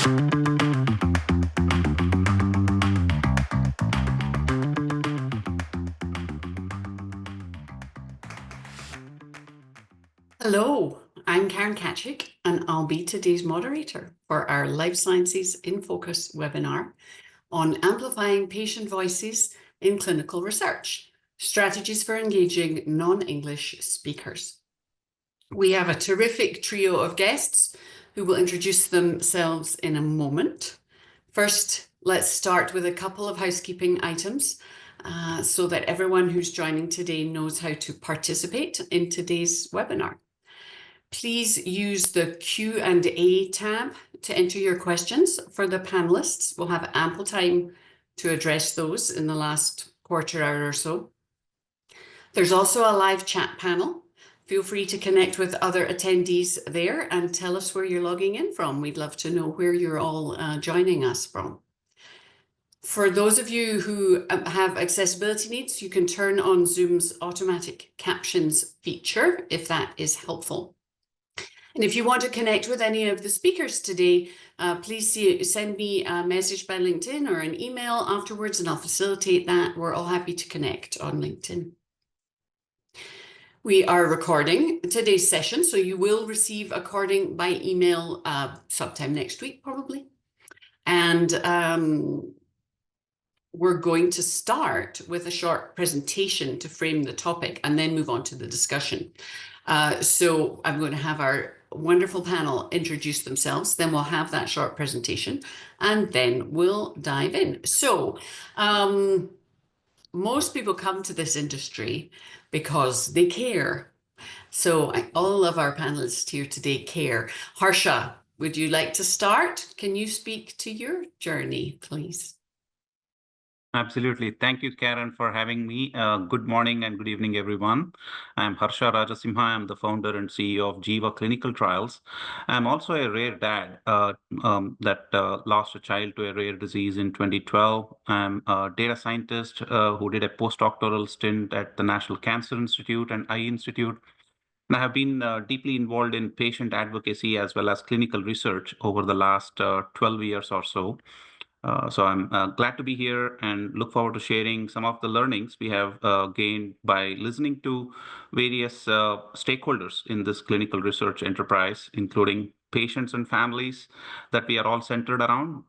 Hello, I'm Karen Tkaczyk, and I'll be today's moderator for our Life Sciences in Focus webinar on amplifying patient voices in clinical research, strategies for engaging non-English speakers. We have a terrific trio of guests who will introduce themselves in a moment. First, let's start with a couple of housekeeping items so that everyone who's joining today knows how to participate in today's webinar. Please use the Q&A tab to enter your questions for the panelists. We'll have ample time to address those in the last quarter hour or so. There's also a live chat panel. Feel free to connect with other attendees there and tell us where you're logging in from. We'd love to know where you're all joining us from. For those of you who have accessibility needs, you can turn on Zoom's automatic captions feature if that is helpful. And if you want to connect with any of the speakers today, please send me a message by LinkedIn or an email afterwards, and I'll facilitate that. We're all happy to connect on LinkedIn. We are recording today's session, so you will receive a recording by email sometime next week, probably. And we're going to start with a short presentation to frame the topic and then move on to the discussion. So I'm going to have our wonderful panel introduce themselves, then we'll have that short presentation, and then we'll dive in. So most people come to this industry because they care. So all of our panelists here today care. Harsha, would you like to start? Can you speak to your journey, please? Absolutely. Thank you, Karen, for having me. Good morning and good evening, everyone. I'm Harsha Rajasimha. I'm the founder and CEO of Jeeva Clinical Trials. I'm also a rare dad that lost a child to a rare disease in 2012. I'm a data scientist who did a postdoctoral stint at the National Cancer Institute and Eye Institute. And I have been deeply involved in patient advocacy as well as clinical research over the last 12 years or so. So I'm glad to be here and look forward to sharing some of the learnings we have gained by listening to various stakeholders in this clinical research enterprise, including patients and families that we are all centered around,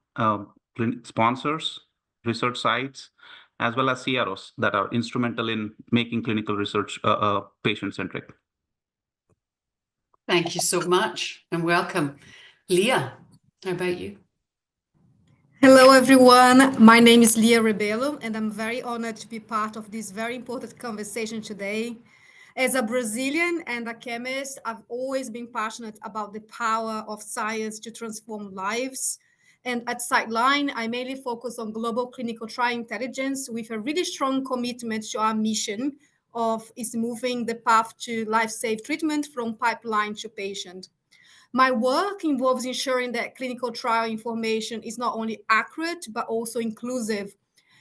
sponsors, research sites, as well as CROs that are instrumental in making clinical research patient-centric. Thank you so much and welcome. Lya, how about you? Hello, everyone. My name is Lya Rebelo, and I'm very honored to be part of this very important conversation today. As a Brazilian and a chemist, I've always been passionate about the power of science to transform lives. And at Citeline, I mainly focus on global clinical trial intelligence with a really strong commitment to our mission of moving the path to life-safe treatment from pipeline to patient. My work involves ensuring that clinical trial information is not only accurate, but also inclusive,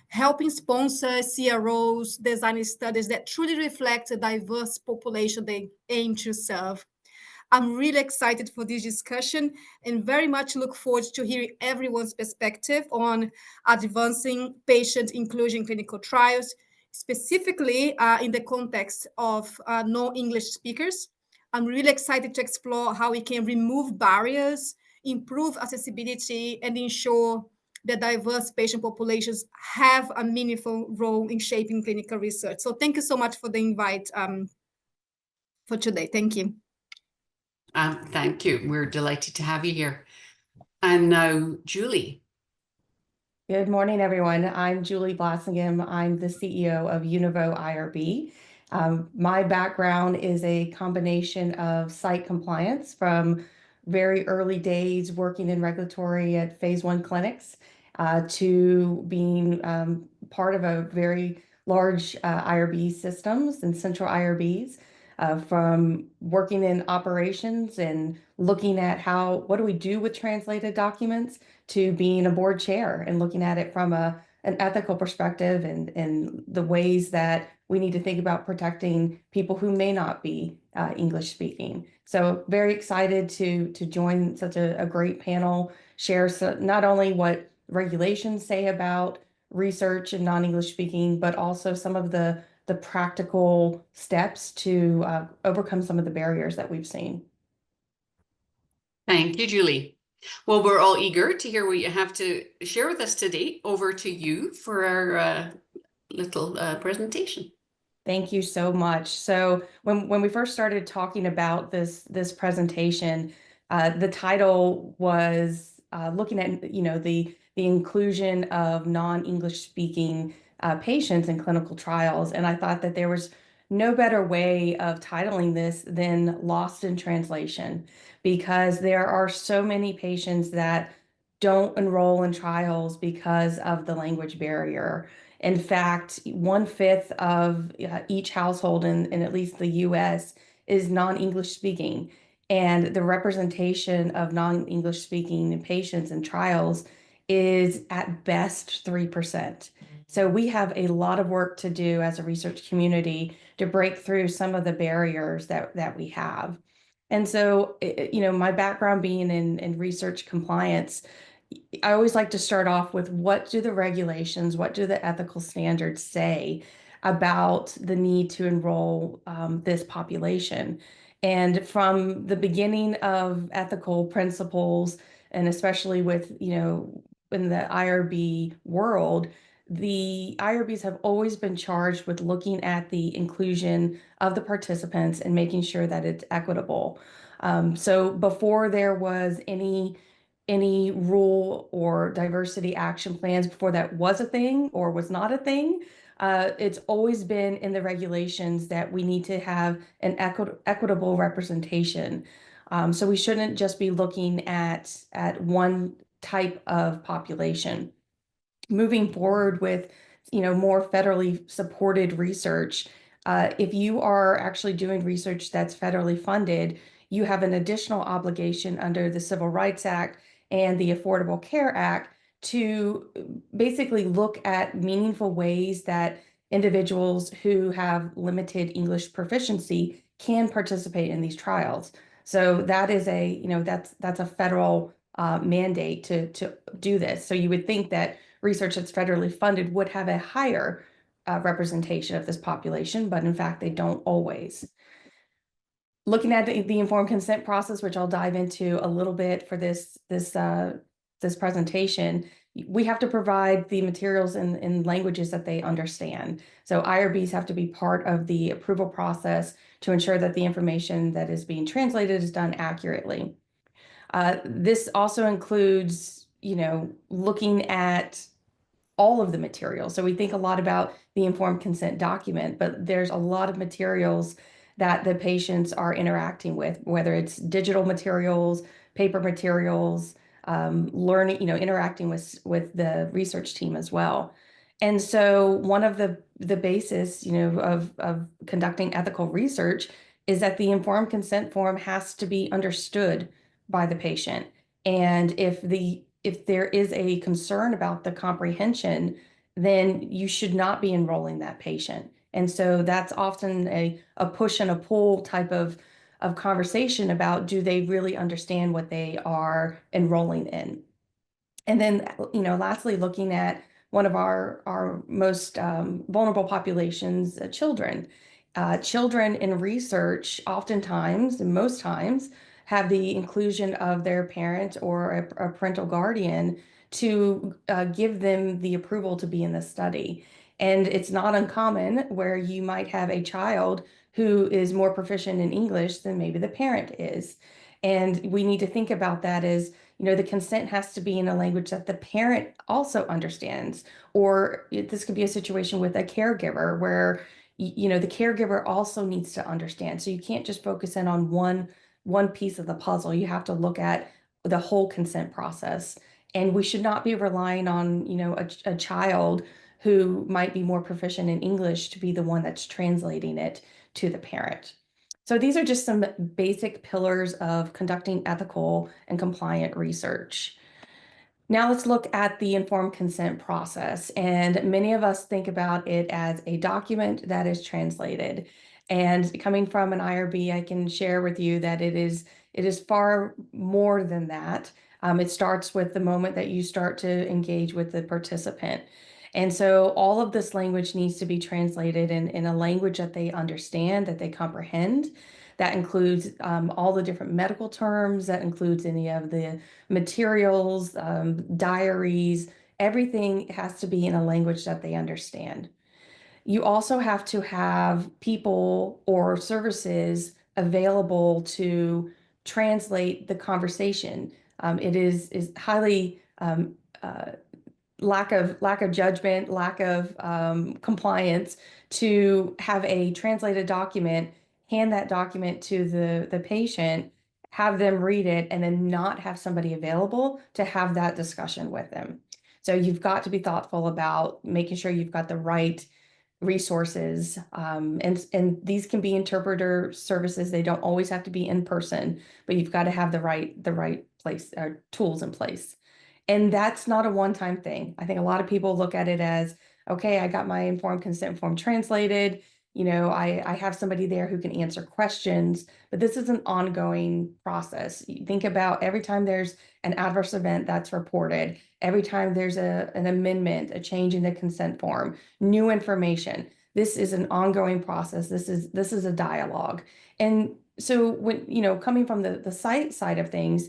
helping sponsors, CROs, design studies that truly reflect a diverse population they aim to serve. I'm really excited for this discussion and very much look forward to hearing everyone's perspective on advancing patient inclusion in clinical trials, specifically in the context of non-English speakers. I'm really excited to explore how we can remove barriers, improve accessibility, and ensure that diverse patient populations have a meaningful role in shaping clinical research. So thank you so much for the invite for today. Thank you. Thank you. We're delighted to have you here. And now, Julie. Good morning, everyone. I'm Julie Blasingim. I'm the CEO of Univo IRB. My background is a combination of site compliance from very early days working in regulatory at phase 1 clinics to being part of a very large IRB systems and central IRBs, from working in operations and looking at what do we do with translated documents, to being a board chair and looking at it from an ethical perspective and the ways that we need to think about protecting people who may not be English speaking. So very excited to join such a great panel, share not only what regulations say about research in non-English speaking, but also some of the practical steps to overcome some of the barriers that we've seen. Thank you, Julie. Well, we're all eager to hear what you have to share with us today. Over to you for our little presentation. Thank you so much. So when we first started talking about this presentation, the title was looking at the inclusion of non-English speaking patients in clinical trials, and I thought that there was no better way of titling this than lost in translation, because there are so many patients that don't enroll in trials because of the language barrier. In fact, 1/5 of each household in at least the US is non-English speaking. And the representation of non-English speaking patients in trials is at best 3%. So we have a lot of work to do as a research community to break through some of the barriers that we have. And so, my background being in research compliance, I always like to start off with what do the regulations, what do the ethical standards say about the need to enroll this population? And from the beginning of ethical principles, and especially with, in the IRB world, the IRBs have always been charged with looking at the inclusion of the participants and making sure that it's equitable. So before there was any rule or diversity action plans, before that was a thing or was not a thing, it's always been in the regulations that we need to have an equitable representation. So we shouldn't just be looking at one type of population. Moving forward with more federally supported research, if you are actually doing research that's federally funded, you have an additional obligation under the Civil Rights Act and the Affordable Care Act to basically look at meaningful ways that individuals who have limited English proficiency can participate in these trials. So that is that's a federal mandate to do this. So you would think that research that's federally funded would have a higher representation of this population, but in fact, they don't always. Looking at the informed consent process, which I'll dive into a little bit for this presentation, we have to provide the materials in languages that they understand. So IRBs have to be part of the approval process to ensure that the information that is being translated is done accurately. This also includes, looking at all of the materials. So we think a lot about the informed consent document, but there's a lot of materials that the patients are interacting with, whether it's digital materials, paper materials, learning, interacting with the research team as well. And so one of the basis, of conducting ethical research is that the informed consent form has to be understood by the patient. And if there is a concern about the comprehension, then you should not be enrolling that patient. And so that's often a push and a pull type of conversation about, do they really understand what they are enrolling in? And then, lastly, looking at one of our most vulnerable populations, children. Children in research oftentimes, and most times, have the inclusion of their parent or a parental guardian to give them the approval to be in the study. And it's not uncommon where you might have a child who is more proficient in English than maybe the parent is. And we need to think about that as, the consent has to be in a language that the parent also understands. Or this could be a situation with a caregiver where, the caregiver also needs to understand. So you can't just focus in on one piece of the puzzle. You have to look at the whole consent process. And we should not be relying on, a child who might be more proficient in English to be the one that's translating it to the parent. So these are just some basic pillars of conducting ethical and compliant research. Now let's look at the informed consent process. And many of us think about it as a document that is translated. And coming from an IRB, I can share with you that it is far more than that. It starts with the moment that you start to engage with the participant. And so all of this language needs to be translated in a language that they understand, that they comprehend. That includes all the different medical terms, that includes any of the materials, diaries, everything has to be in a language that they understand. You also have to have people or services available to translate the conversation. It is highly lack of judgment, lack of compliance to have a translated document, hand that document to the patient, have them read it, and then not have somebody available to have that discussion with them. So you've got to be thoughtful about making sure you've got the right resources, and these can be interpreter services. They don't always have to be in person, but you've got to have the right place tools in place. And that's not a one-time thing. I think a lot of people look at it as, okay, I got my informed consent form translated. You know, I have somebody there who can answer questions, but this is an ongoing process. You think about every time there's an adverse event that's reported, every time there's an amendment, a change in the consent form, new information. This is an ongoing process. This is a dialogue. And so when, you know, coming from the site side of things,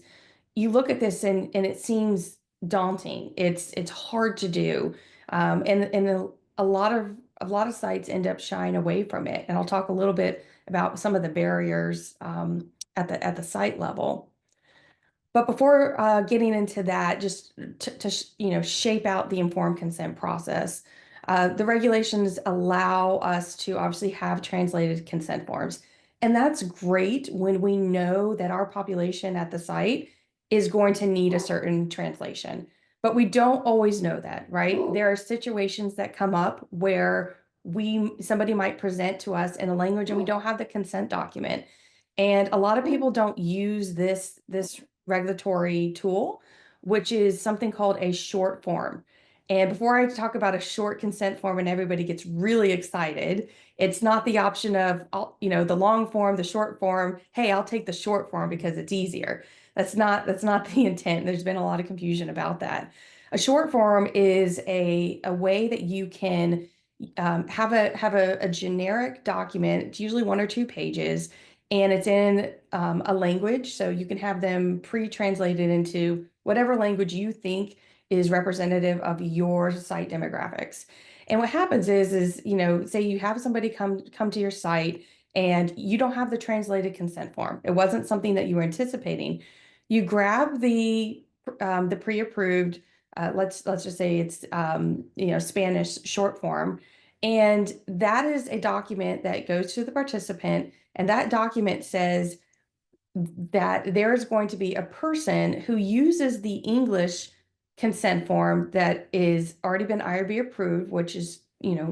you look at this and it seems daunting. It's hard to do. And a lot of sites end up shying away from it. And I'll talk a little bit about some of the barriers at the site level. But before getting into that, just to shape out the informed consent process, the regulations allow us to obviously have translated consent forms. And that's great when we know that our population at the site is going to need a certain translation. But we don't always know that, right? There are situations that come up where somebody might present to us in a language and we don't have the consent document. And a lot of people don't use this regulatory tool, which is something called a short form. And before I talk about a short consent form and everybody gets really excited, it's not the option of, the long form, the short form. Hey, I'll take the short form because it's easier. That's not the intent. There's been a lot of confusion about that. A short form is a way that you can have a generic document. It's usually 1 or 2 pages, and it's in a language. So you can have them pre-translated into whatever language you think is representative of your site demographics. And what happens is say you have somebody come to your site and you don't have the translated consent form. It wasn't something that you were anticipating. You grab the pre-approved, let's just say it's Spanish short form, and that is a document that goes to the participant, and that document says that there is going to be a person who uses the English consent form that is already been IRB approved, which is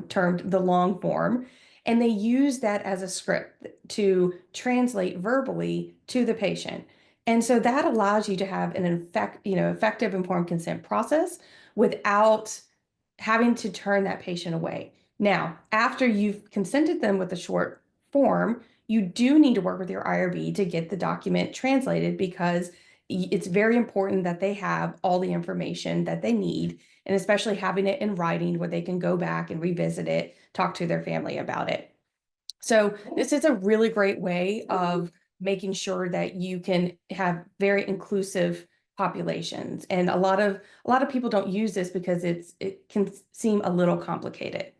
termed the long form, and they use that as a script to translate verbally to the patient. And so that allows you to have an effective informed consent process without having to turn that patient away. Now, after you've consented them with a short form, you do need to work with your IRB to get the document translated, because it's very important that they have all the information that they need, and especially having it in writing where they can go back and revisit it, talk to their family about it. So this is a really great way of making sure that you can have very inclusive populations. And a lot of people don't use this because it can seem a little complicated.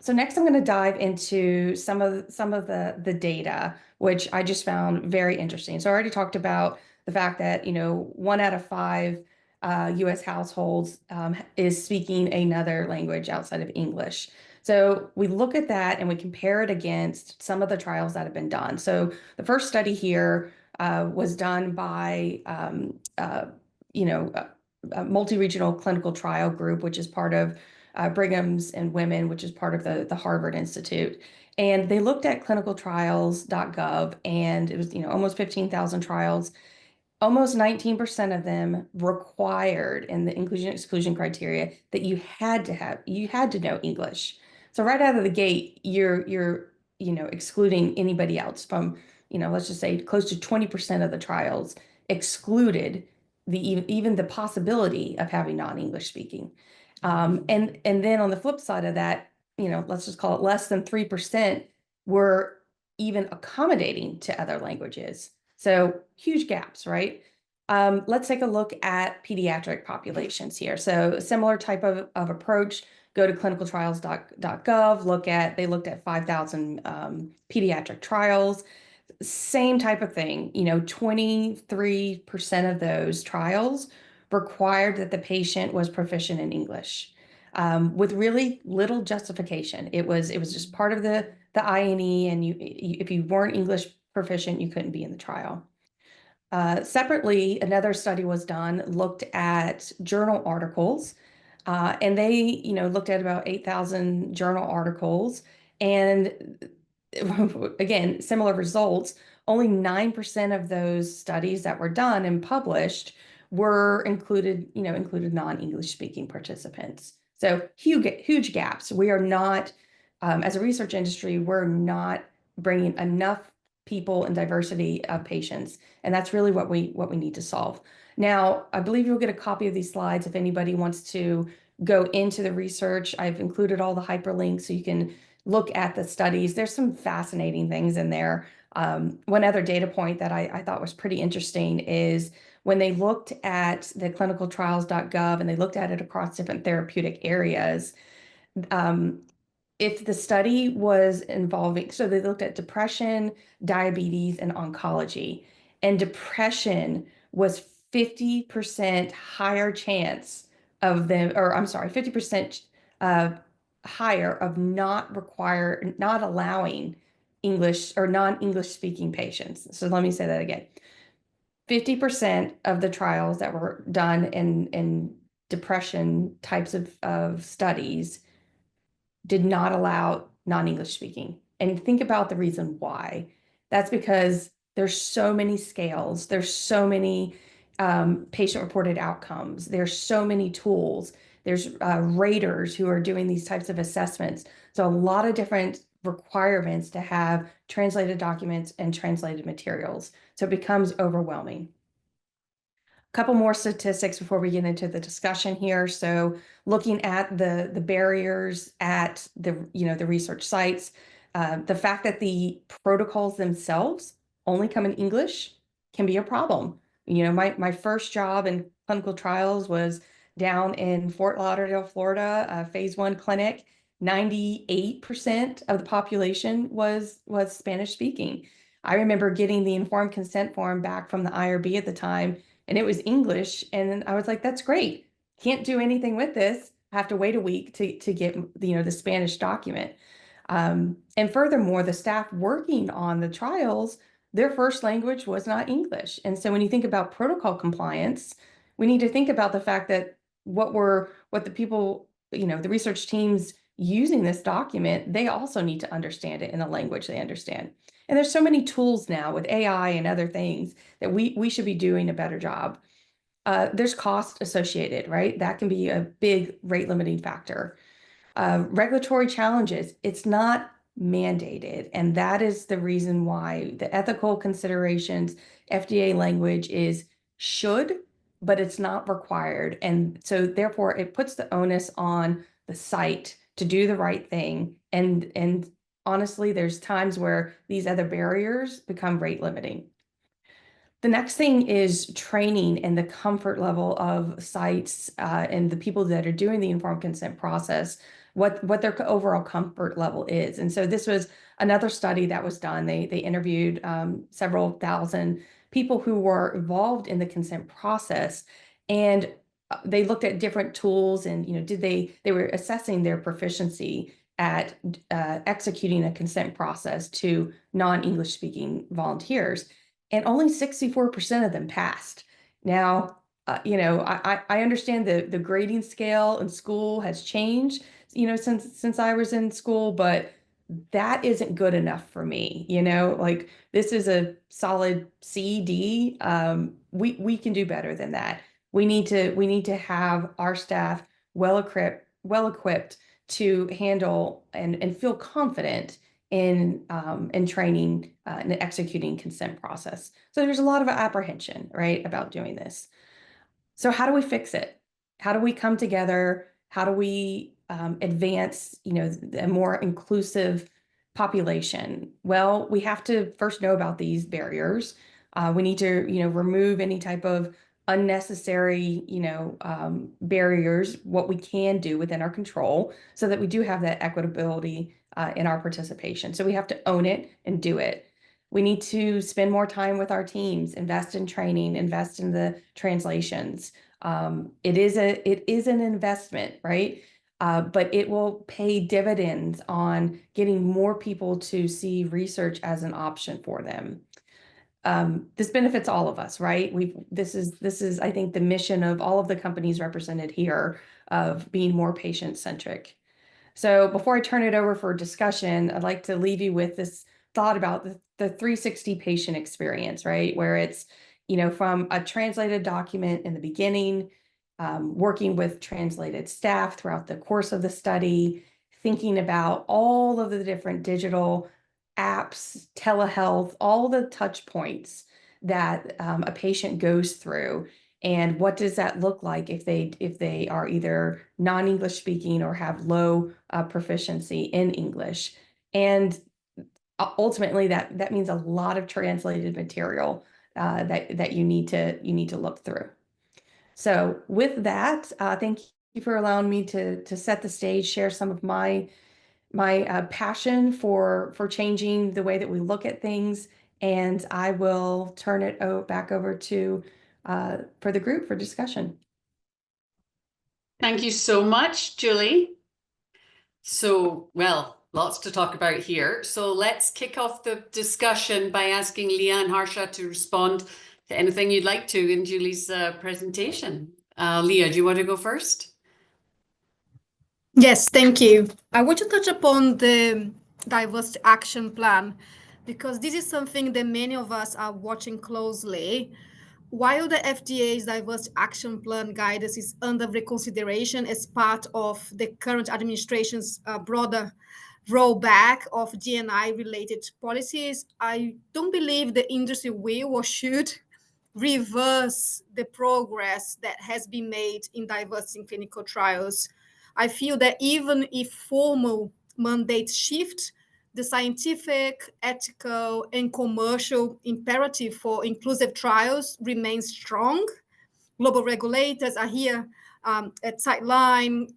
So next I'm going to dive into some of the data, which I just found very interesting. So I already talked about the fact that 1 out of 5 US households is speaking another language outside of English. So we look at that and we compare it against some of the trials that have been done. So the first study here was done by a multi-regional clinical trial group, which is part of Brigham's and Women, which is part of the Harvard Institute. And they looked at clinicaltrials.gov, and it was almost 15,000 trials. Almost 19% of them required in the inclusion exclusion criteria that you had to know English. So right out of the gate, you're excluding anybody else from, let's just say close to 20% of the trials excluded even the possibility of having non-English speaking. And then on the flip side of that, let's just call it less than 3% were even accommodating to other languages. So huge gaps, right? Let's take a look at pediatric populations here. So a similar type of approach, go to clinicaltrials.gov, they looked at 5,000 pediatric trials. Same type of thing, 23% of those trials required that the patient was proficient in English, with really little justification. It was just part of the INE, and if you weren't English proficient, you couldn't be in the trial. Separately, another study was done, looked at journal articles, and they, looked at about 8,000 journal articles, and again, similar results. Only 9% of those studies that were done and published were included non-English speaking participants. So huge gaps. We are not, as a research industry, we're not bringing enough people and diversity of patients, and that's really what we need to solve. Now, I believe you'll get a copy of these slides if anybody wants to go into the research. I've included all the hyperlinks so you can look at the studies. There's some fascinating things in there. One other data point that I thought was pretty interesting is when they looked at the clinicaltrials.gov and they looked at it across different therapeutic areas, if the study was involving, so they looked at depression, diabetes, and oncology, and depression was 50% higher chance of them, or I'm sorry, 50% higher of not allowing English or non-English speaking patients. So let me say that again. 50% of the trials that were done in depression types of studies did not allow non-English speaking. And think about the reason why. That's because there's so many scales, there's so many patient-reported outcomes, there's so many tools, there's raters who are doing these types of assessments. So a lot of different requirements to have translated documents and translated materials. So it becomes overwhelming. Couple more statistics before we get into the discussion here. So looking at the barriers at the research sites, the fact that the protocols themselves only come in English can be a problem. My first job in clinical trials was down in Fort Lauderdale, Florida, a phase 1 clinic. 98% of the population was Spanish speaking. I remember getting the informed consent form back from the IRB at the time, and it was English. And I was like, that's great. Can't do anything with this. I have to wait a week to get, the Spanish document. And furthermore, the staff working on the trials, their first language was not English. And so when you think about protocol compliance, we need to think about the fact that what the people, the research teams using this document, they also need to understand it in a language they understand. And there's so many tools now with AI and other things that we should be doing a better job. There's cost associated, right? That can be a big rate limiting factor. Regulatory challenges, it's not mandated. And that is the reason why the ethical considerations, FDA language is should, but it's not required. And so therefore it puts the onus on the site to do the right thing. And honestly, there's times where these other barriers become rate limiting. The next thing is training and the comfort level of sites and the people that are doing the informed consent process, what their overall comfort level is. And so this was another study that was done. They interviewed several thousand people who were involved in the consent process, and they looked at different tools, and they were assessing their proficiency at executing a consent process to non-English speaking volunteers, and only 64% of them passed. Now, I understand the grading scale in school has changed, since I was in school, but that isn't good enough for me. Like this is a solid C, D. We can do better than that. We need to have our staff well equipped to handle and feel confident in training and executing consent process. So there's a lot of apprehension, right, about doing this. So how do we fix it? How do we come together? How do we advance, a more inclusive population? Well, we have to first know about these barriers. We need to, remove any type of unnecessary, barriers, what we can do within our control so that we do have that equitability in our participation. So we have to own it and do it. We need to spend more time with our teams, invest in training, invest in the translations. It is an investment, right? But it will pay dividends on getting more people to see research as an option for them. This benefits all of us, right? This is, I think, the mission of all of the companies represented here of being more patient-centric. So before I turn it over for discussion, I'd like to leave you with this thought about the 360 patient experience, right? Where it's, from a translated document in the beginning, working with translated staff throughout the course of the study, thinking about all of the different digital apps, telehealth, all the touch points that a patient goes through. And what does that look like if they are either non-English speaking or have low proficiency in English? And ultimately, that means a lot of translated material that you need to look through. So with that, thank you for allowing me to set the stage, share some of my passion for changing the way that we look at things, and I will turn it back over to for the group for discussion. Thank you so much, Julie. So, well, lots to talk about here. So let's kick off the discussion by asking Lya and Harsha to respond to anything you'd like to in Julie's presentation. Lya, do you want to go first? Yes, thank you. I want to touch upon the diversity action plan because this is something that many of us are watching closely. While the FDA's diversity action plan guidance is under reconsideration as part of the current administration's broader rollback of D&I related policies, I don't believe the industry will or should reverse the progress that has been made in diversity in clinical trials. I feel that even if formal mandates shift, the scientific, ethical, and commercial imperative for inclusive trials remains strong. Global regulators are here at Citeline,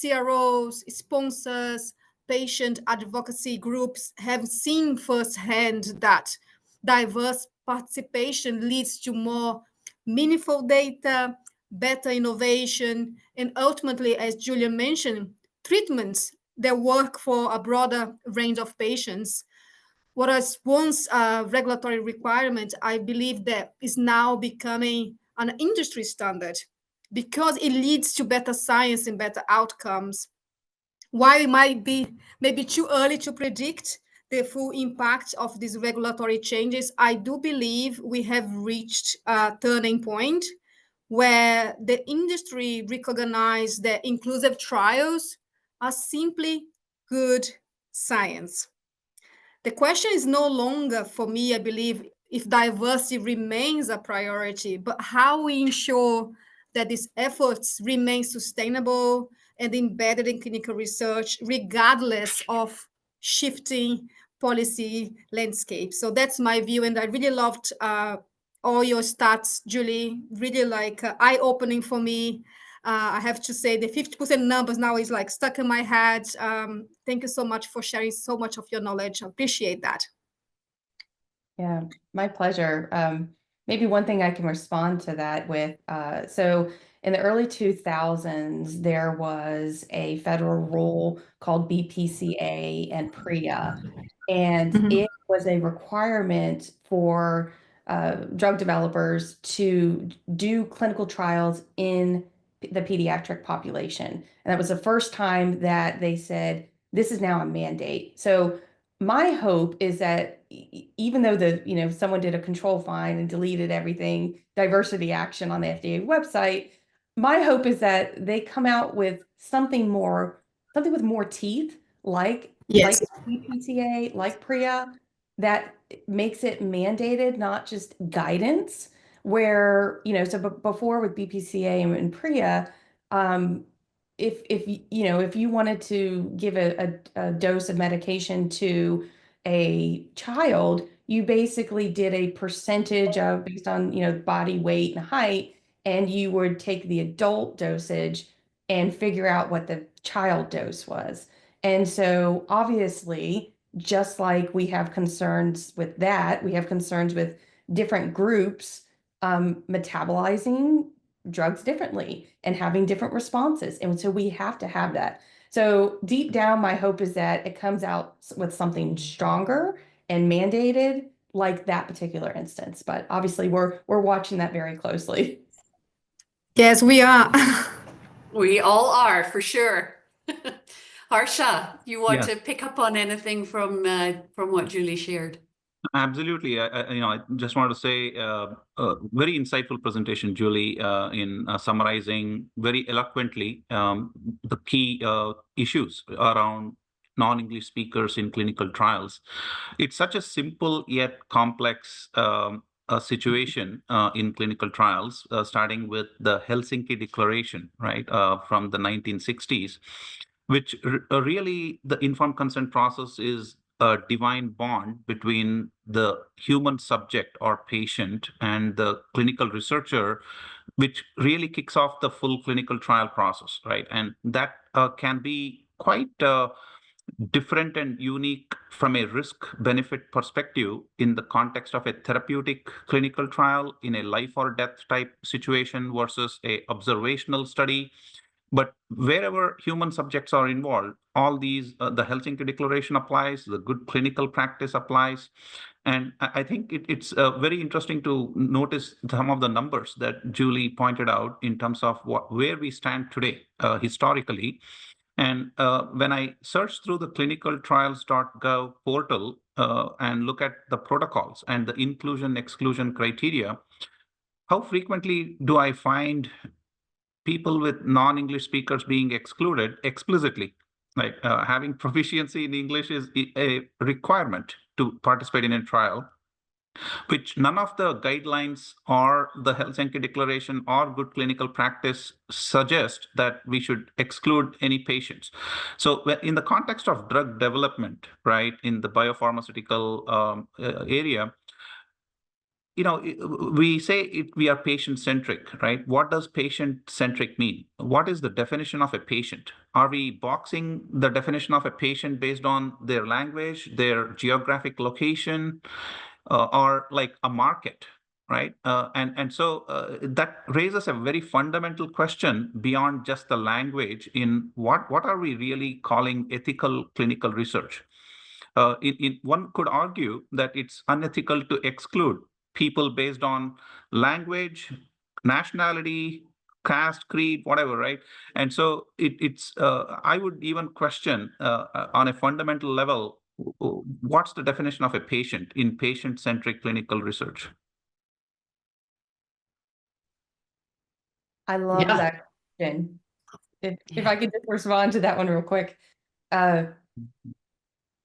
CROs, sponsors, patient advocacy groups have seen firsthand that diverse participation leads to more meaningful data, better innovation, and ultimately, as Julia mentioned, treatments that work for a broader range of patients. What was once a regulatory requirement, I believe that is now becoming an industry standard because it leads to better science and better outcomes. While it might be maybe too early to predict the full impact of these regulatory changes, I do believe we have reached a turning point where the industry recognizes that inclusive trials are simply good science. The question is no longer, for me, I believe, if diversity remains a priority, but how we ensure that these efforts remain sustainable and embedded in clinical research, regardless of shifting policy landscape. So that's my view, and I really loved all your stats, Julie. Really eye-opening for me. I have to say the 50% numbers now is like stuck in my head. Thank you so much for sharing so much of your knowledge. I appreciate that. Yeah, my pleasure. Maybe one thing I can respond to that with, so in the early 2000s, there was a federal rule called BPCA and PREA, and it was a requirement for drug developers to do clinical trials in the pediatric population. And that was the first time that they said, this is now a mandate. So my hope is that even though someone did a control find and deleted everything, diversity action on the FDA website, my hope is that they come out with something more something with more teeth, like Yes. BPCA, like PRIA, that makes it mandated, not just guidance, where, so before with BPCA and PRIA, if you wanted to give a dose of medication to a child, you basically did a percentage of based on, body weight and height, and you would take the adult dosage and figure out what the child dose was. And so obviously, just like we have concerns with that, we have concerns with different groups metabolizing drugs differently and having different responses. And so we have to have that. So deep down, my hope is that it comes out with something stronger and mandated like that particular instance. But obviously, we're watching that very closely. Yes, we are. We all are, for sure. Harsha, you want Yes. to pick up on anything from what Julie shared? Absolutely. I just want to say very insightful presentation, Julie, in summarizing very eloquently the key issues around non-English speakers in clinical trials. It's such a simple yet complex situation in clinical trials, starting with the Helsinki Declaration, right, from the 1960s, which really the informed consent process is a divine bond between the human subject or patient and the clinical researcher, which really kicks off the full clinical trial process, right? And that can be quite different and unique from a risk benefit perspective in the context of a therapeutic clinical trial in a life or death type situation versus a observational study. But wherever human subjects are involved, all these, the Helsinki Declaration applies, the good clinical practice applies. And I think it's very interesting to notice some of the numbers that Julie pointed out in terms of where we stand today historically. And when I search through the clinicaltrials.gov portal and look at the protocols and the inclusion-exclusion criteria, how frequently do I find people with non-English speakers being excluded explicitly? Like having proficiency in English is a requirement to participate in a trial, which none of the guidelines or the Helsinki Declaration or good clinical practice suggest that we should exclude any patients. So in the context of drug development, right, in the biopharmaceutical area, we say we are patient-centric, right? What does patient-centric mean? What is the definition of a patient? Are we boxing the definition of a patient based on their language, their geographic location, or like a market, right? And so that raises a very fundamental question beyond just the language in what are we really calling ethical clinical research? One could argue that it's unethical to exclude people based on language, nationality, caste, creed, whatever, right? And so it's I would even question on a fundamental level, what's the definition of a patient in patient-centric clinical research? I love Yeah. that question. If I could just respond to that one real quick.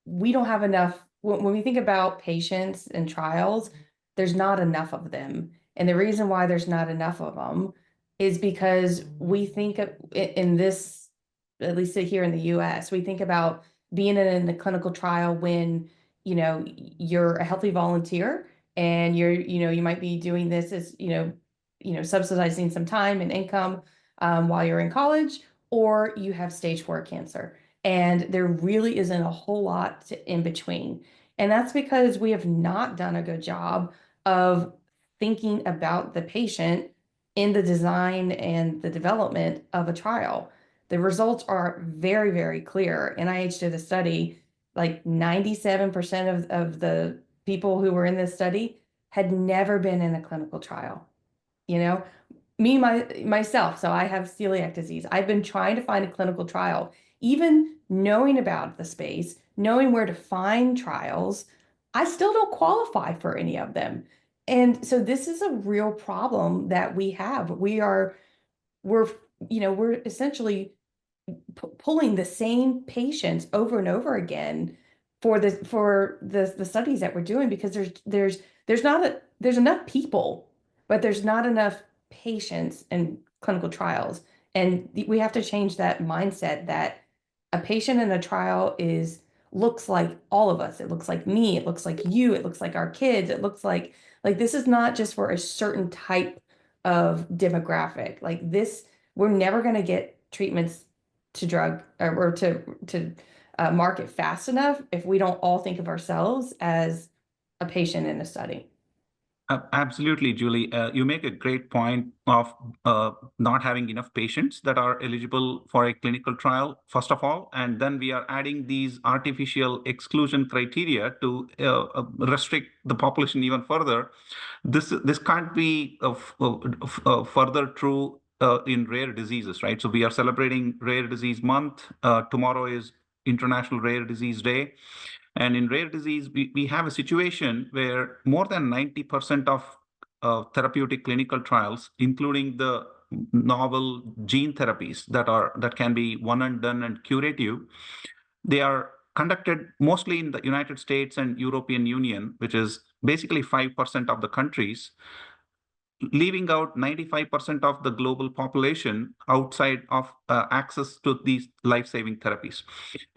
We don't have enough, when we think about patients and trials, there's not enough of them. And the reason why there's not enough of them is because we think of, in this, at least here in the US, we think about being in a clinical trial when, you're a healthy volunteer and you might be doing this as, subsidizing some time and income while you're in college, or you have stage 4 cancer. And there really isn't a whole lot in between. And that's because we have not done a good job of thinking about the patient in the design and the development of a trial. The results are very, very clear. NIH did a study, like 97% of the people who were in this study had never been in a clinical trial. Myself, so I have celiac disease. I've been trying to find a clinical trial, even knowing about the space, knowing where to find trials. I still don't qualify for any of them. And so this is a real problem that we have. We're essentially pulling the same patients over and over again for the studies that we're doing, because there's enough people, but there's not enough patients in clinical trials. And we have to change that mindset that a patient in a trial looks like all of us. It looks like me, it looks like you, it looks like our kids, it looks like this is not just for a certain type of demographic. Like this, we're never going to get treatments to drug or to market fast enough if we don't all think of ourselves as a patient in a study. Absolutely, Julie. You make a great point of not having enough patients that are eligible for a clinical trial, first of all, and then we are adding these artificial exclusion criteria to restrict the population even further. This can't be further true in rare diseases, right? So we are celebrating Rare Disease Month. Tomorrow is International Rare Disease Day. And in rare disease, we have a situation where more than 90% of therapeutic clinical trials, including the novel gene therapies that can be one and done and curative, they are conducted mostly in the United States and European Union, which is basically 5% of the countries, leaving out 95% of the global population outside of access to these life-saving therapies.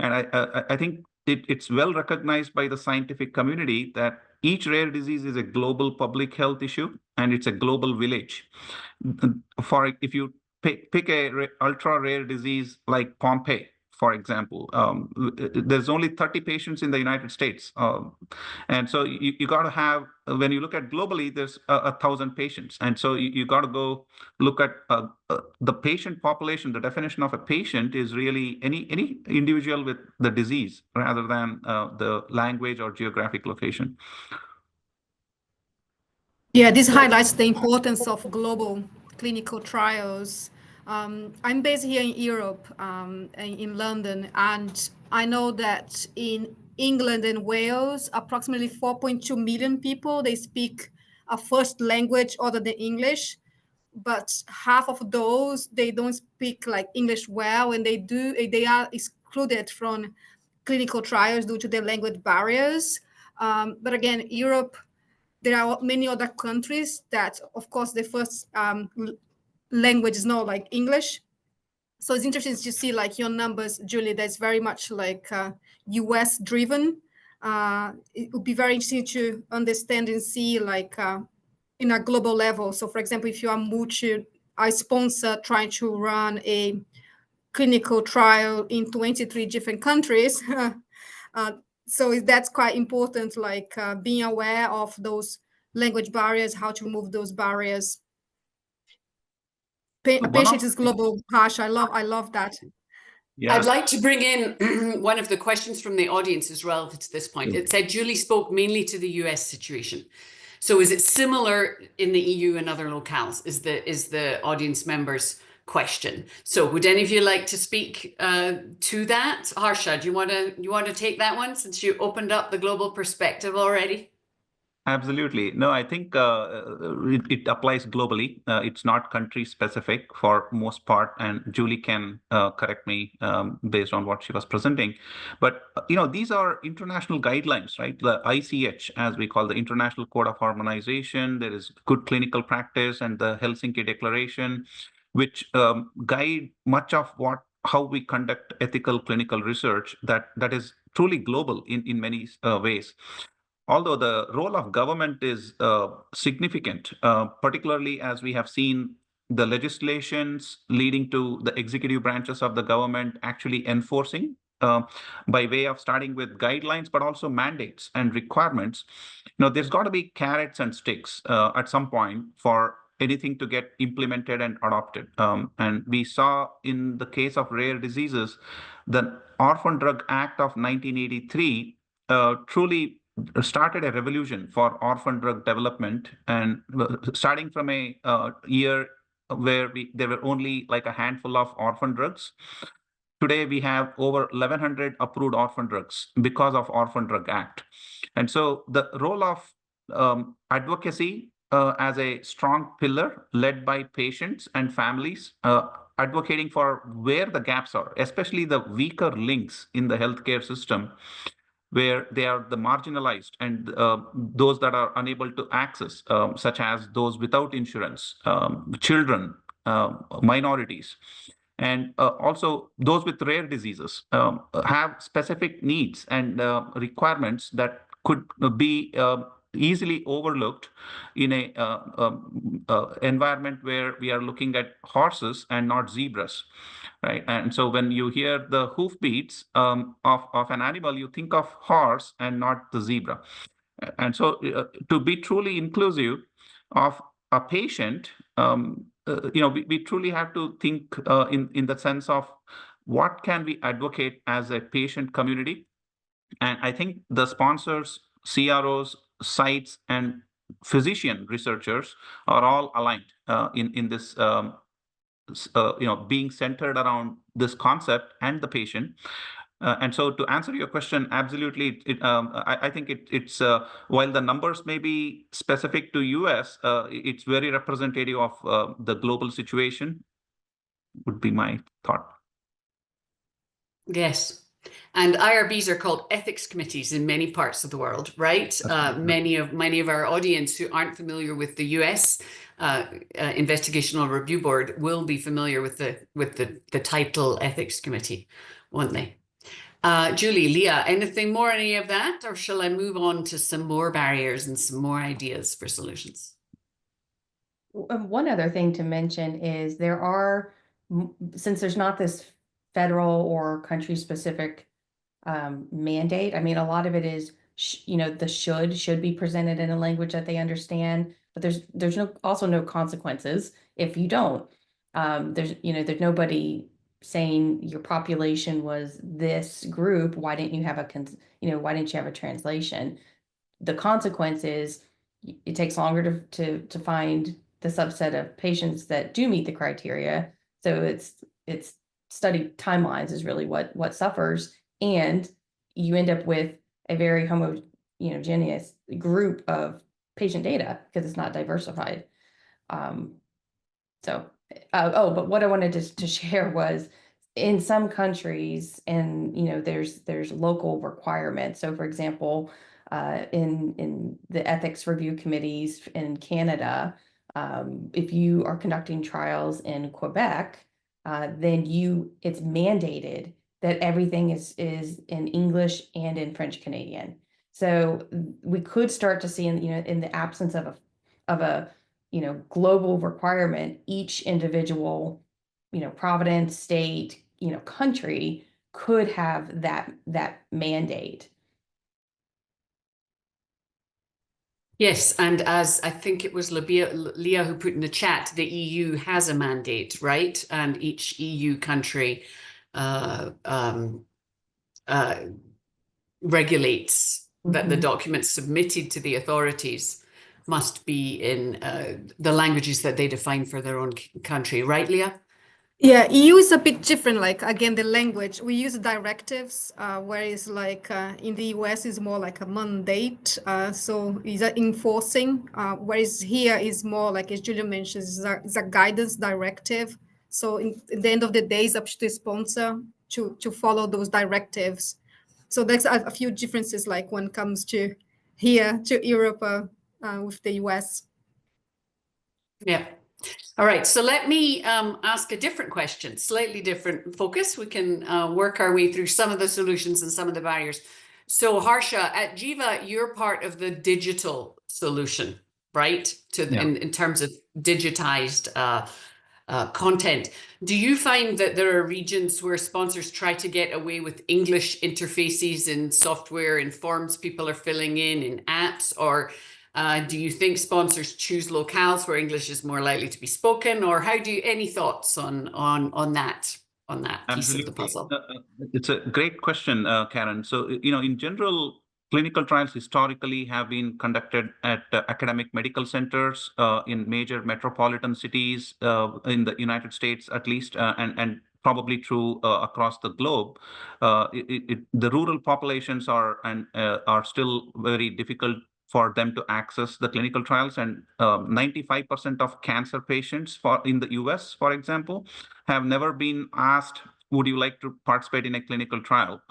And I think it's well recognized by the scientific community that each rare disease is a global public health issue, and it's a global village. If you pick a ultra rare disease like Pompe, for example, there's only 30 patients in the United States. And so you got to have, when you look at globally, there's 1,000 patients. And so you got to go look at the patient population. The definition of a patient is really any individual with the disease rather than the language or geographic location. Yeah, this highlights the importance of global clinical trials. I'm based here in Europe, in London, and I know that in England and Wales, approximately 4.2 million people, they speak a first language other than English, but half of those, they don't speak like English well, and they are excluded from clinical trials due to their language barriers. But again, Europe, there are many other countries that, of course, the first language is not like English. So it's interesting to see like your numbers, Julie, that's very much like US driven. It would be very interesting to understand and see like in a global level. So for example, if you are I sponsor trying to run a clinical trial in 23 different countries. So that's quite important, like being aware of those language barriers, how to remove those barriers. Patient is global. Harsha, I love that. Yeah. I'd like to bring in one of the questions from the audience as well to this point. It said Julie spoke mainly to the US situation. So is it similar in the EU and other locales, is the audience members' question. So would any of you like to speak to that? Harsha, do you want to take that one since you opened up the global perspective already? Absolutely. No, I think it applies globally. It's not country specific for most part, and Julie can correct me based on what she was presenting. But these are international guidelines, right? The ICH, as we call the International Code of Harmonization. There is good clinical practice and the Helsinki Declaration, which guide much of how we conduct ethical clinical research. That is truly global in many ways. Although the role of government is significant, particularly as we have seen the legislations leading to the executive branches of the government actually enforcing by way of starting with guidelines, but also mandates and requirements. There's got to be carrots and sticks at some point for anything to get implemented and adopted. And we saw in the case of rare diseases, the Orphan Drug Act of 1983 truly started a revolution for orphan drug development, and starting from a year where there were only like a handful of orphan drugs. Today we have over 1,100 approved orphan drugs because of Orphan Drug Act. And so the role of advocacy as a strong pillar led by patients and families, advocating for where the gaps are, especially the weaker links in the healthcare system, where they are the marginalized and those that are unable to access, such as those without insurance, children, minorities, and also those with rare diseases have specific needs and requirements that could be easily overlooked in a environment where we are looking at horses and not zebras, right? And so when you hear the hoofbeats of an animal, you think of horse and not the zebra. And so to be truly inclusive of a patient, we truly have to think in the sense of what can we advocate as a patient community. And I think the sponsors, CROs, sites, and physician researchers are all aligned in this, being centered around this concept and the patient. And so to answer your question, absolutely, I think it's while the numbers may be specific to US, it's very representative of the global situation, would be my thought. Yes. And IRBs are called ethics committees in many parts of the world, right? Many of our audience who aren't familiar with the US Investigational Review Board will be familiar with the title ethics committee, won't they? Julie, Lya, anything more on any of that, or shall I move on to some more barriers and some more ideas for solutions? One other thing to mention is there are, since there's not this federal or country specific mandate, I mean, a lot of it is, the should be presented in a language that they understand, but there's also no consequences if you don't. There's nobody saying your population was this group, why didn't you have a translation? The consequence is it takes longer to find the subset of patients that do meet the criteria. So it's study timelines is really what suffers, and you end up with a very homogeneous group of patient data because it's not diversified. But what I wanted to share was, in some countries, and there's local requirements. So for example, in the ethics review committees in Canada, if you are conducting trials in Quebec, then it's mandated that everything is in English and in French Canadian. So we could start to see in the absence of a global requirement, each individual providence, state, country could have that mandate. Yes, and as I think it was Lya who put in the chat, the EU has a mandate, right? And each EU country regulates that the documents submitted to the authorities must be in the languages that they define for their own country, right, Lya? Yeah, EU is a bit different. Like, again, the language, we use directives, whereas like in the US is more like a mandate. So is enforcing, whereas here is more like, as Julia mentioned, is a guidance directive. So in the end of the day, it's up to the sponsor to follow those directives. So there's a few differences, like when it comes to here to Europe with the US. Yeah. All right, so let me ask a different question, slightly different focus. We can work our way through some of the solutions and some of the barriers. So Harsha, at Jeeva, you're part of the digital solution, right? In terms of digitized content. Do you find that there are regions where sponsors try to get away with English interfaces in software and forms people are filling in apps, or do you think sponsors choose locales where English is more likely to be spoken, or any thoughts on that piece of the puzzle? It's a great question, Karen. So, in general, clinical trials historically have been conducted at academic medical centers in major metropolitan cities in the United States, at least, and probably true across the globe. The rural populations are still very difficult for them to access the clinical trials. And 95% of cancer patients in the US, for example, have never been asked, would you like to participate in a clinical trial?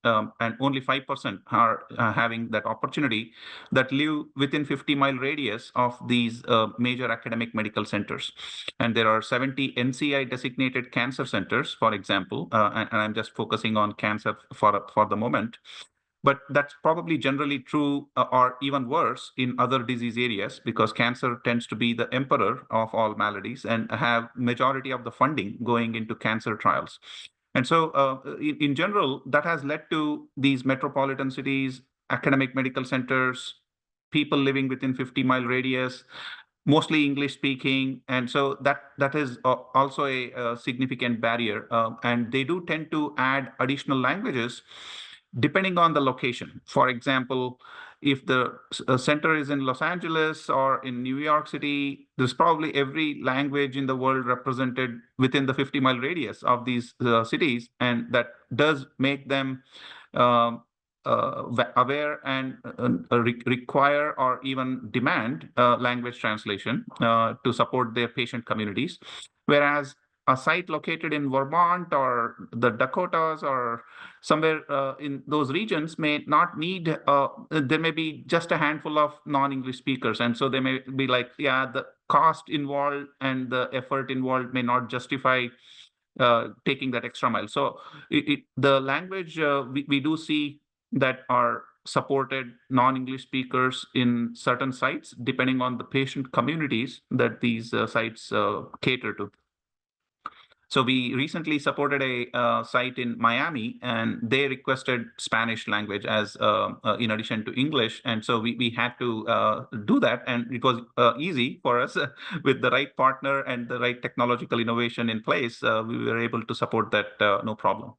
And only 5% are having that opportunity that live within 50-mile radius of these major academic medical centers. And there are 70 NCI designated cancer centers, for example, and I'm just focusing on cancer for the moment. But that's probably generally true or even worse in other disease areas, because cancer tends to be the emperor of all maladies and have majority of the funding going into cancer trials. And so in general, that has led to these metropolitan cities, academic medical centers, people living within 50-mile radius, mostly English speaking. And so that is also a significant barrier. And they do tend to add additional languages depending on the location. For example, if the center is in Los Angeles or in New York City, there's probably every language in the world represented within the 50-mile radius of these cities. And that does make them aware and require or even demand language translation to support their patient communities. Whereas a site located in Vermont or the Dakotas or somewhere in those regions may not need, there may be just a handful of non-English speakers. And so they may be like, yeah, the cost involved and the effort involved may not justify taking that extra mile. So the language we do see that are supported non-English speakers in certain sites, depending on the patient communities that these sites cater to. So we recently supported a site in Miami, and they requested Spanish language as in addition to English. And so we had to do that, and it was easy for us with the right partner and the right technological innovation in place. We were able to support that no problem.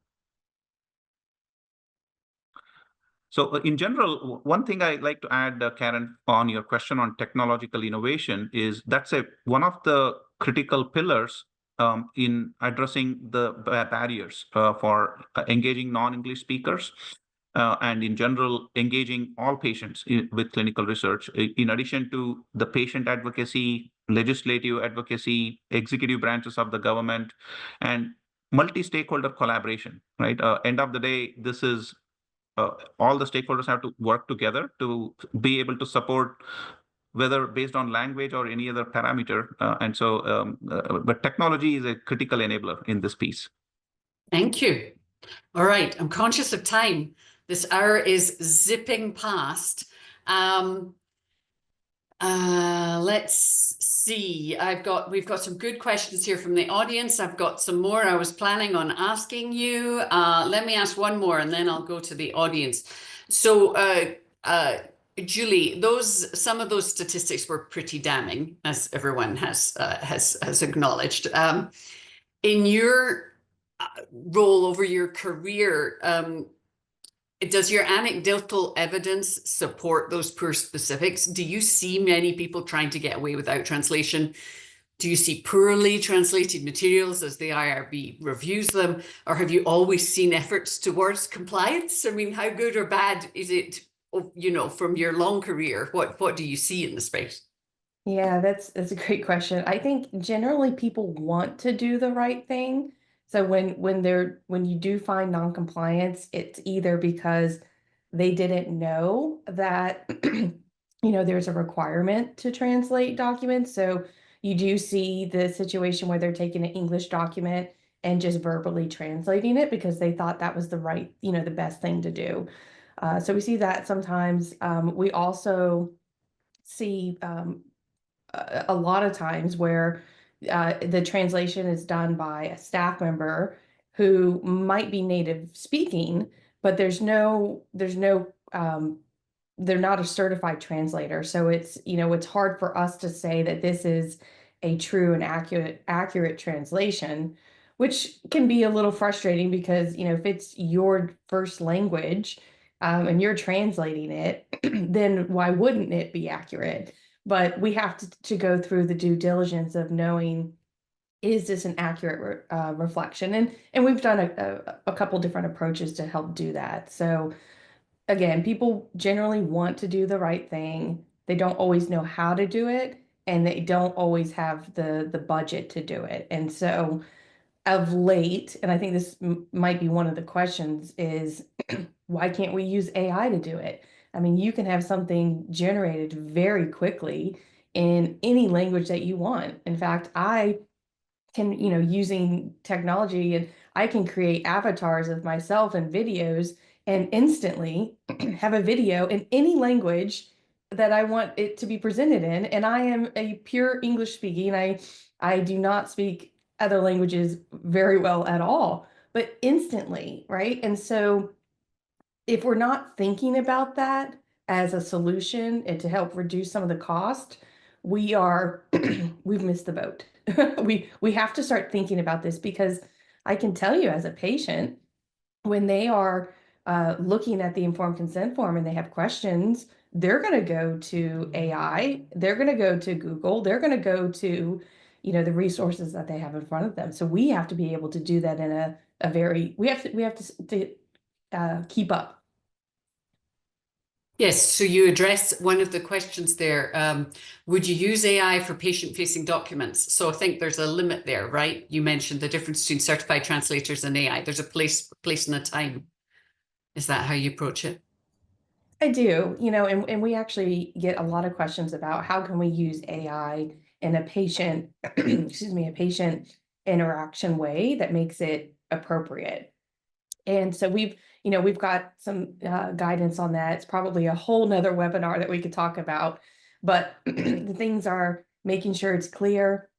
So in general, one thing I'd like to add, Karen, on your question on technological innovation is that's one of the critical pillars in addressing the barriers for engaging non-English speakers and in general, engaging all patients with clinical research, in addition to the patient advocacy, legislative advocacy, executive branches of the government, and multi-stakeholder collaboration, right? End of the day, this is all the stakeholders have to work together to be able to support, whether based on language or any other parameter. But technology is a critical enabler in this piece. Thank you. All right, I'm conscious of time. This hour is zipping past. Let's see. We've got some good questions here from the audience. I've got some more I was planning on asking you. Let me ask one more and then I'll go to the audience. So, Julie, some of those statistics were pretty damning, as everyone has acknowledged. In your role over your career, does your anecdotal evidence support those poor specifics? Do you see many people trying to get away without translation? Do you see poorly translated materials as the IRB reviews them? Or have you always seen efforts towards compliance? I mean, how good or bad is it, you know, from your long career? What do you see in the space? Yeah, that's a great question. I think generally people want to do the right thing. So when you do find non-compliance, it's either because they didn't know that there's a requirement to translate documents. So you do see the situation where they're taking an English document and just verbally translating it because they thought that was the right, the best thing to do. So we see that sometimes. We also see a lot of times where the translation is done by a staff member who might be native speaking, but they're not a certified translator. So it's hard for us to say that this is a true and accurate translation, which can be a little frustrating because, if it's your first language and you're translating it, then why wouldn't it be accurate? But we have to go through the due diligence of knowing, is this an accurate reflection? And we've done a couple different approaches to help do that. So again, people generally want to do the right thing. They don't always know how to do it, and they don't always have the budget to do it. And so of late, and I think this might be one of the questions, is why can't we use AI to do it? I mean, you can have something generated very quickly in any language that you want. In fact, I can, using technology, and I can create avatars of myself and videos and instantly have a video in any language that I want it to be presented in. And I am a pure English speaking. I do not speak other languages very well at all, but instantly, right? And so if we're not thinking about that as a solution and to help reduce some of the cost, we've missed the boat. We have to start thinking about this, because I can tell you as a patient, when they are looking at the informed consent form and they have questions, they're going to go to AI, they're going to go to Google, they're going to go to, the resources that they have in front of them. So we have to be able to do that in a very, we have to keep up. Yes, so you address one of the questions there. Would you use AI for patient-facing documents? So I think there's a limit there, right? You mentioned the difference between certified translators and AI. There's a place and a time. Is that how you approach it? I do, and we actually get a lot of questions about how can we use AI in a patient, excuse me, a patient interaction way that makes it appropriate. And so we've got some guidance on that. It's probably a whole nother webinar that we could talk about, but the things are making sure it's clear,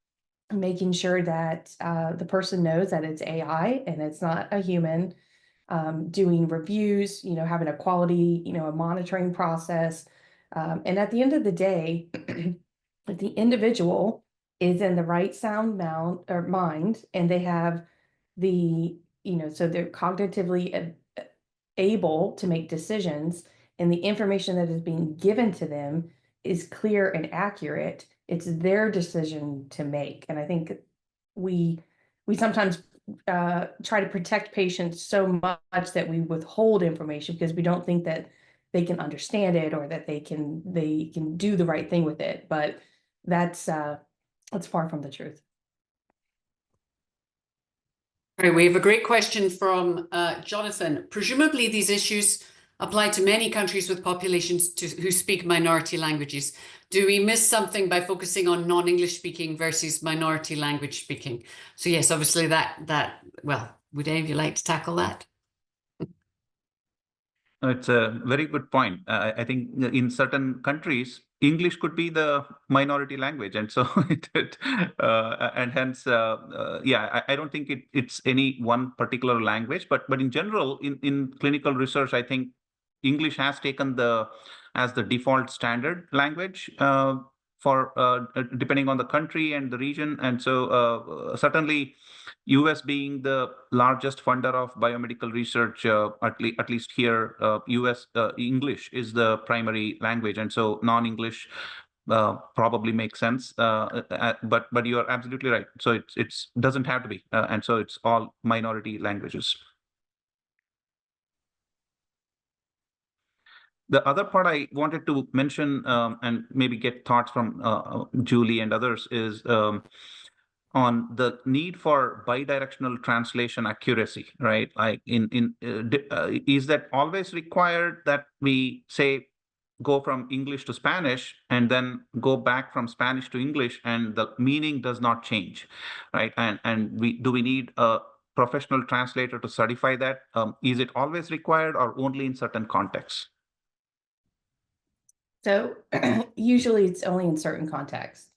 making sure that the person knows that it's AI and it's not a human, doing reviews, having a quality, a monitoring process. And at the end of the day, if the individual is in the right sound mind, and they have the, so they're cognitively able to make decisions, and the information that is being given to them is clear and accurate, it's their decision to make. And I think we sometimes try to protect patients so much that we withhold information because we don't think that they can understand it or that they can do the right thing with it. But that's far from the truth. All right, we have a great question from Jonathan. Presumably these issues apply to many countries with populations who speak minority languages. Do we miss something by focusing on non-English speaking versus minority language speaking? So yes, obviously well, would any of you like to tackle that? It's a very good point. I think in certain countries, English could be the minority language, and so and hence, yeah, I don't think it's any one particular language, but in general, in clinical research, I think English has taken as the default standard language for depending on the country and the region, and so certainly, US being the largest funder of biomedical research, at least here, US English is the primary language, and so non-English probably makes sense. But you are absolutely right. So it doesn't have to be, and so it's all minority languages. The other part I wanted to mention and maybe get thoughts from Julie and others is on the need for bidirectional translation accuracy, right? Like is that always required that we say go from English to Spanish and then go back from Spanish to English and the meaning does not change, right? And do we need a professional translator to certify that? Is it always required or only in certain contexts? So usually it's only in certain contexts.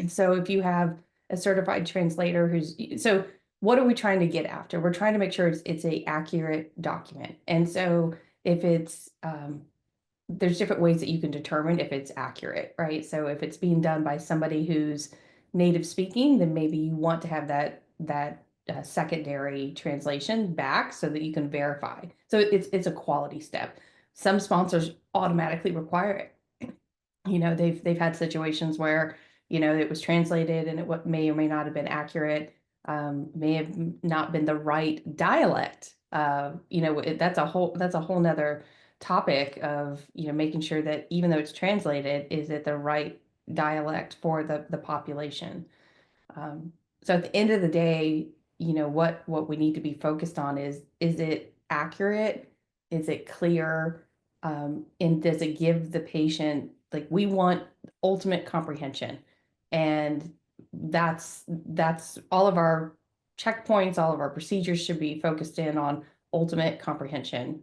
So if you have a certified translator so what are we trying to get after? We're trying to make sure it's a accurate document. And so if it's, there's different ways that you can determine if it's accurate, right? So if it's being done by somebody who's native speaking, then maybe you want to have that secondary translation back so that you can verify. So it's a quality step. Some sponsors automatically require it. They've had situations where, it was translated and it may or may not have been accurate, may have not been the right dialect That's a whole nother topic of, making sure that even though it's translated, is it the right dialect for the population. So at the end of the day, what we need to be focused on is it accurate? Is it clear? And does it give the patient, like, we want ultimate comprehension? And that's all of our checkpoints, all of our procedures should be focused in on ultimate comprehension.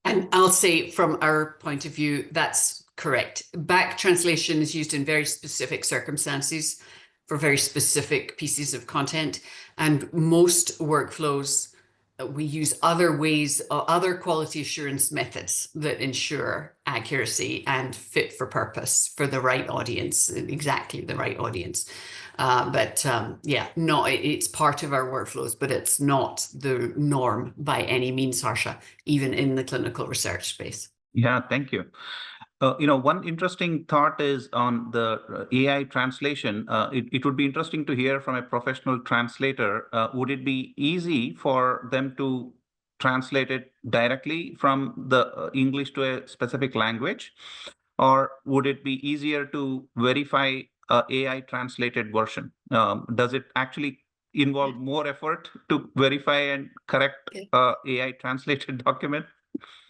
And I'll say from our point of view, that's correct. Back translation is used in very specific circumstances for very specific pieces of content. And most workflows, we use other ways, other quality assurance methods that ensure accuracy and fit for purpose for the right audience, exactly the right audience. It's part of our workflows, but it's not the norm by any means, Harsha, even in the clinical research space. Yeah, thank you. One interesting thought is on the AI translation. It would be interesting to hear from a professional translator. Would it be easy for them to translate it directly from the English to a specific language? Or would it be easier to verify a AI translated version? Does it actually involve more effort to verify and correct AI translated document?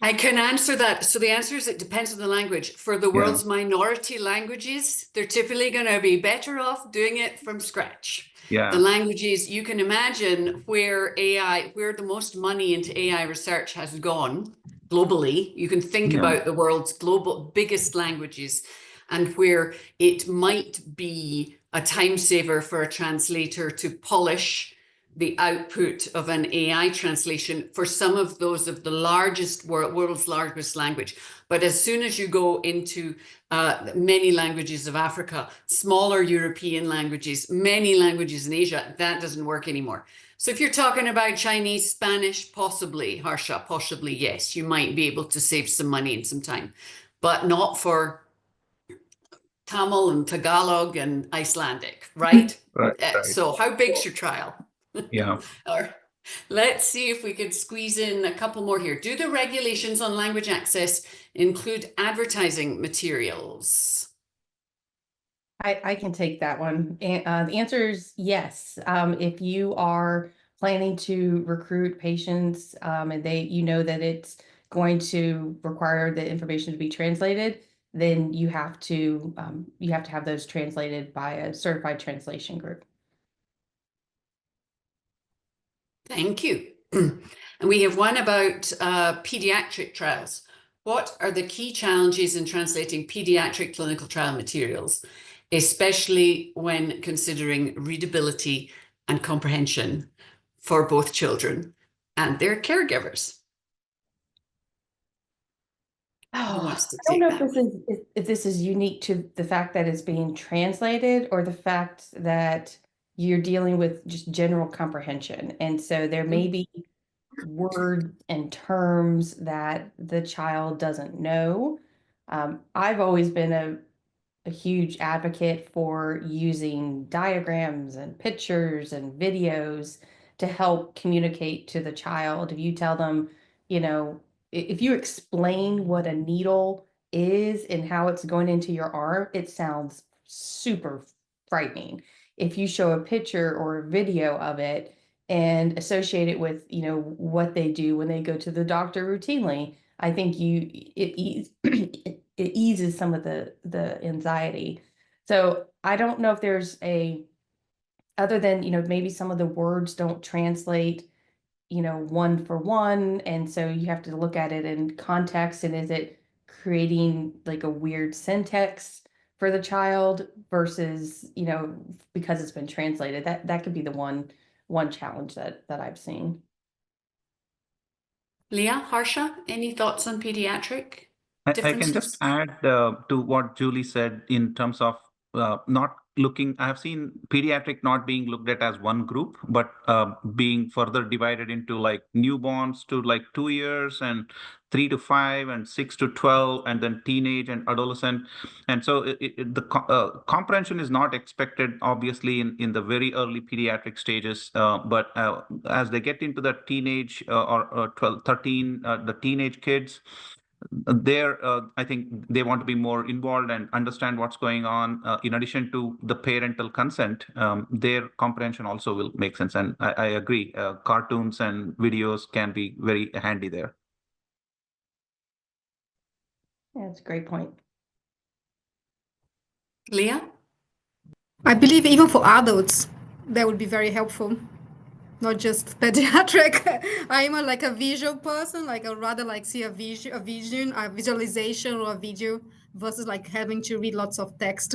I can answer that. So the answer is it depends on the language. For the world's minority languages, they're typically going to be better off doing it from scratch. Yeah. The languages, you can imagine where the most money into AI research has gone globally. You can think about the world's global biggest languages and where it might be a time saver for a translator to polish the output of an AI translation for some of those of the world's largest language. But as soon as you go into many languages of Africa, smaller European languages, many languages in Asia, that doesn't work anymore. So if you're talking about Chinese, Spanish, possibly, Harsha, possibly, yes, you might be able to save some money and some time, but not for Tamil and Tagalog and Icelandic, right? Right. So how big's your trial? Yeah. Let's see if we could squeeze in a couple more here. Do the regulations on language access include advertising materials? I can take that one. And the answer is yes. If you are planning to recruit patients and that it's going to require the information to be translated, then you have to have those translated by a certified translation group. Thank you. And we have one about pediatric trials. What are the key challenges in translating pediatric clinical trial materials, especially when considering readability and comprehension for both children and their caregivers? Who wants to I don't take know that? if this is unique to the fact that it's being translated or the fact that you're dealing with just general comprehension. And so there may be words and terms that the child doesn't know. I've always been a huge advocate for using diagrams and pictures and videos to help communicate to the child. If you tell them, if you explain what a needle is and how it's going into your arm, it sounds super frightening. If you show a picture or a video of it and associate it with, what they do when they go to the doctor routinely, I think it eases some of the anxiety. So I don't know if there's other than, maybe some of the words don't translate, one for one. And so you have to look at it in context. And is it creating like a weird syntax for the child versus, because it's been translated? That could be the one challenge that I've seen. Lya, Harsha, any thoughts on pediatric I differences? can just add to what Julie said in terms of not I have seen pediatric not being looked at as one group, but being further divided into like newborns to like 2 years and 3 to 5 and 6 to 12 and then teenage and adolescent. And so the comprehension is not expected, obviously, in the very early pediatric stages. But as they get into the teenage or 12, 13, the teenage kids, I think they want to be more involved and understand what's going on. In addition to the parental consent, their comprehension also will make sense. And I agree, cartoons and videos can be very handy there. Yeah, that's a great point. Lya? I believe even for adults, that would be very helpful. Not just pediatric. I'm like a visual person. Like I'd rather like see a visualization or a video versus like having to read lots of text.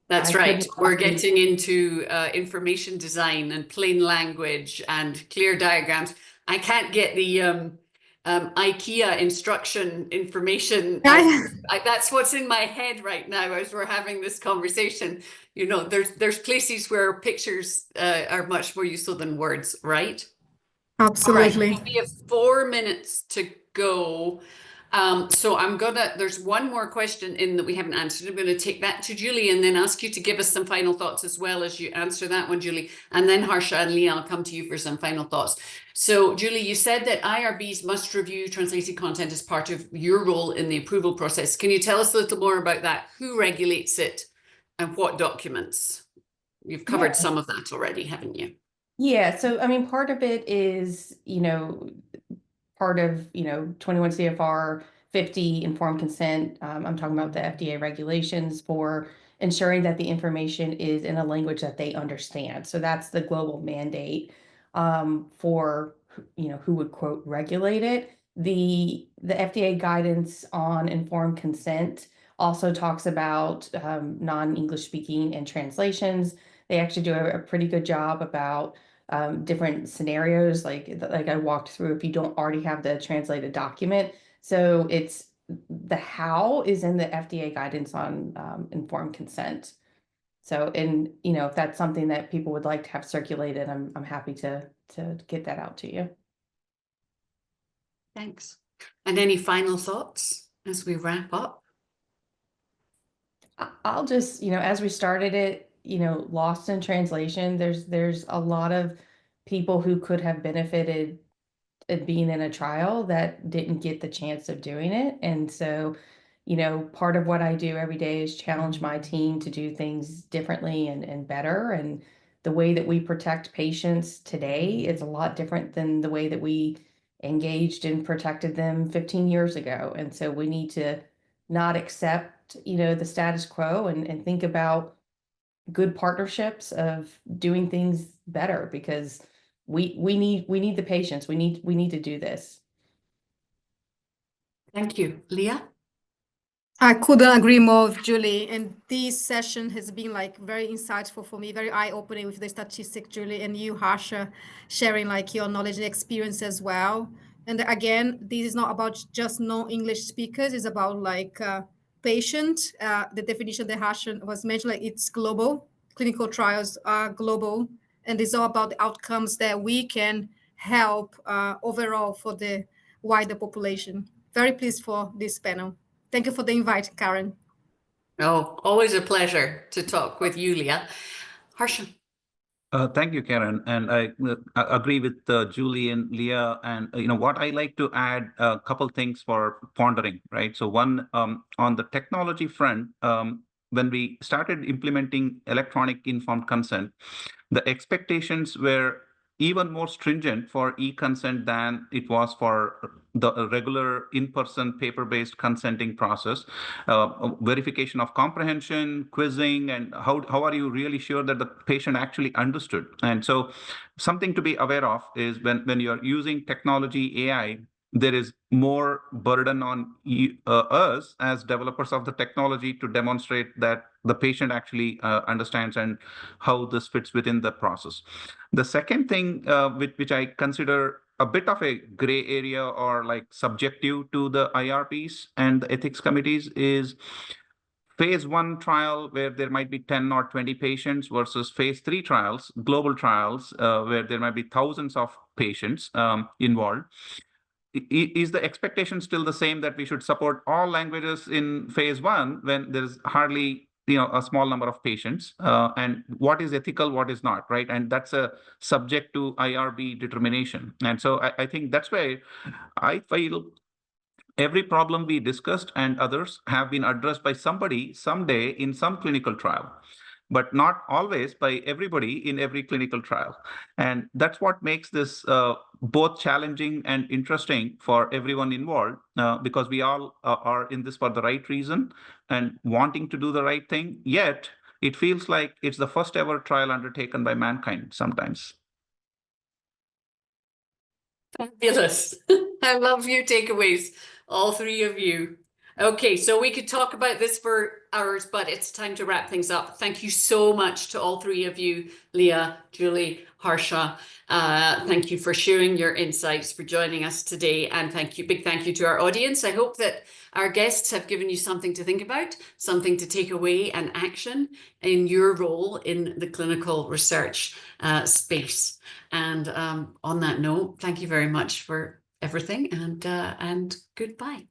That's I right. couldn't We're agree. getting into information design and plain language and clear diagrams. I can't get the IKEA instruction information. That's what's in my head right now as we're having this conversation. You know, there's places where pictures are much more useful than words, right? Absolutely. All right, we have 4 minutes to go. So there's one more question in that we haven't answered. I'm going to take that to Julie and then ask you to give us some final thoughts as well as you answer that one, Julie. And then Harsha and Lya, I'll come to you for some final thoughts. So Julie, you said that IRBs must review translated content as part of your role in the approval process. Can you tell us a little more about that? Who regulates it and what documents? You've covered some of that already, haven't you? Yeah, so I mean, part of it is, part of, 21 CFR 50 informed consent. I'm talking about the FDA regulations for ensuring that the information is in a language that they understand. So that's the global mandate for, who would quote regulate it. The FDA guidance on informed consent also talks about non-English speaking and translations. They actually do a pretty good job about different scenarios, like I walked through, if you don't already have the translated document. So it's the how is in the FDA guidance on informed consent. So, and if that's something that people would like to have circulated, I'm happy to get that out to you. Thanks. And any final thoughts as we wrap up? I'll just, as we started it, lost in translation, there's a lot of people who could have benefited at being in a trial that didn't get the chance of doing it. And so, part of what I do every day is challenge my team to do things differently and better. And the way that we protect patients today is a lot different than the way that we engaged and protected them 15 years ago. And so we need to not accept, the status quo and think about good partnerships of doing things better, because we need the patients. We need to do this. Thank you. Lya? I couldn't agree more with Julie. And this session has been like very insightful for me, very eye-opening with the statistic, Julie, and you, Harsha, sharing like your knowledge and experience as well. And again, this is not about just non-English speakers. It's about like patient. The definition that Harsha was mentioned, like it's global. Clinical trials are global, and it's all about the outcomes that we can help overall for the wider population. Very pleased for this panel. Thank you for the invite, Karen. Oh, always a pleasure to talk with you, Lya. Harsha. Thank you, Karen. And I agree with Julie and Lya. And what I like to add a couple things for pondering, right? So one, on the technology front, when we started implementing electronic informed consent, the expectations were even more stringent for e-consent than it was for the regular in-person paper-based consenting process. Verification of comprehension, quizzing, and how are you really sure that the patient actually understood? And so something to be aware of is when you're using technology, AI, there is more burden on us as developers of the technology to demonstrate that the patient actually understands and how this fits within the process. The second thing, which I consider a bit of a gray area or like subjective to the IRBs and the ethics committees, is phase 1 trial where there might be 10 or 20 patients versus phase 3 trials, global trials, where there might be thousands of patients involved. Is the expectation still the same that we should support all languages in phase 1 when there's hardly a small number of patients, and what is ethical, what is not, right? And that's a subject to IRB determination. And so I think that's why I feel every problem we discussed and others have been addressed by somebody someday in some clinical trial, but not always by everybody in every clinical trial. And that's what makes this both challenging and interesting for everyone involved, because we all are in this for the right reason and wanting to do the right thing, yet it feels like it's the first ever trial undertaken by mankind sometimes. Fabulous. I love your takeaways, all three of you. Okay, so we could talk about this for hours, but it's time to wrap things up. Thank you so much to all three of you, Lya, Julie, Harsha. Thank you for sharing your insights, for joining us today, and big thank you to our audience. I hope that our guests have given you something to think about, something to take away and action in your role in the clinical research space. And on that note, thank you very much for everything, and goodbye.